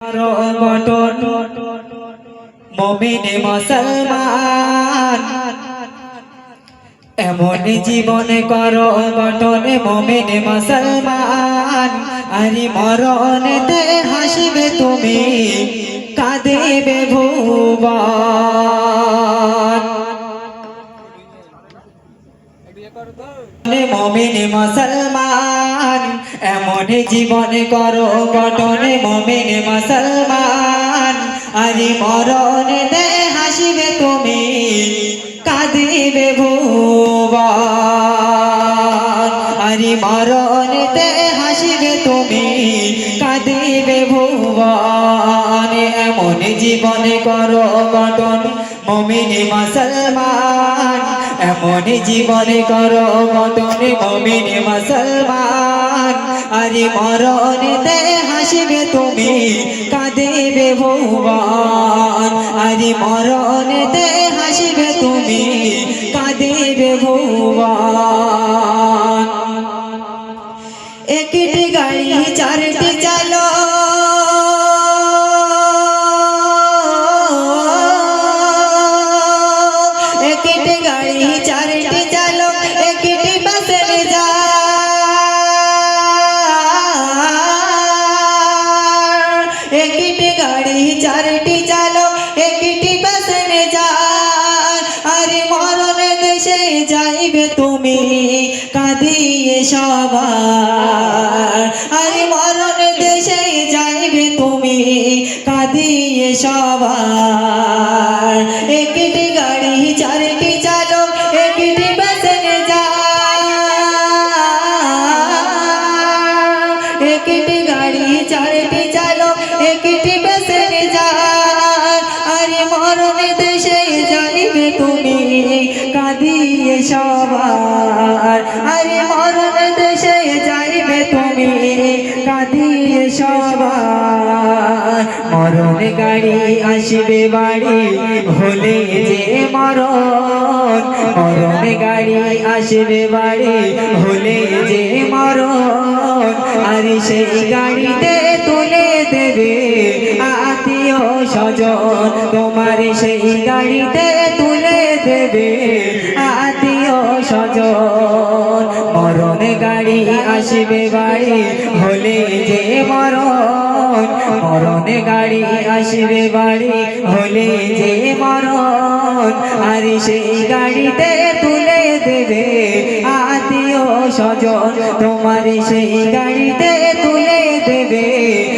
button মুমিনে মুসলমান এমন জীবনে করো গঠন মুমিনে মুসলমান আরে মরণেতে হাসিবে তুমি কাঁদিবে ভুবন মুমিনে মুসলমান এমন জীবনে করো গঠন মুমিনে মুসলমান আরে মরণেতে হাসিবে তুমি কাঁদিবে ভুবন আরে মরণেতে হাসিবে তুমি কাঁদিবে ভুবন এমন জীবনে করো গঠন মুমিনে মুসলমান এমন জীবনে করো গঠন মুমিনে মুসলমান আরে মরণেতে হাসিবে তুমি কাঁদিবে ভুবন আরে মরণেতে হাসিবে তুমি কাঁদিবে ভুবন একটি গাড়ি চারটি চালো একটি গাড়ি চারটি চালো একটি বাসে যা একটি গাড়ি চারটি চালো একটি বাসে যা আরে মরণ দেশে যাইবে তুমি কাঁদিয়ে সবার আরে মরণ দেশে যাইবে তুমি কাঁদিয়ে সবার একটি গাড়ি চারটি চালো একটি বাসে যা একটি গাড়ি চারটি চালো একটি বাসে যা আরে মরণ দেশে যাইবে তুমি কাঁদিয়ে সবার আরে মরণ দেশে যাইবে তুমি কাঁদিয়ে সবার মরণ গাড়ি আসবে বাড়ি হলে যে মরণ মরণ গাড়ি আসবে বাড়ি হলে যে মরণ আরে সেই গাড়িতে তুলে দেবে আত্মীয় স্বজন তোমার সেই গাড়িতে তুলে দেবে আত্মীয় স্বজন মরণ গাড়ি আসবে বাড়ি হলে যে মরণ মরণ গাড়ি আসবে বাড়ি হলে যে মরণ আরে সেই গাড়িতে তুলে দেবে আত্মীয় স্বজন তোমার সেই গাড়িতে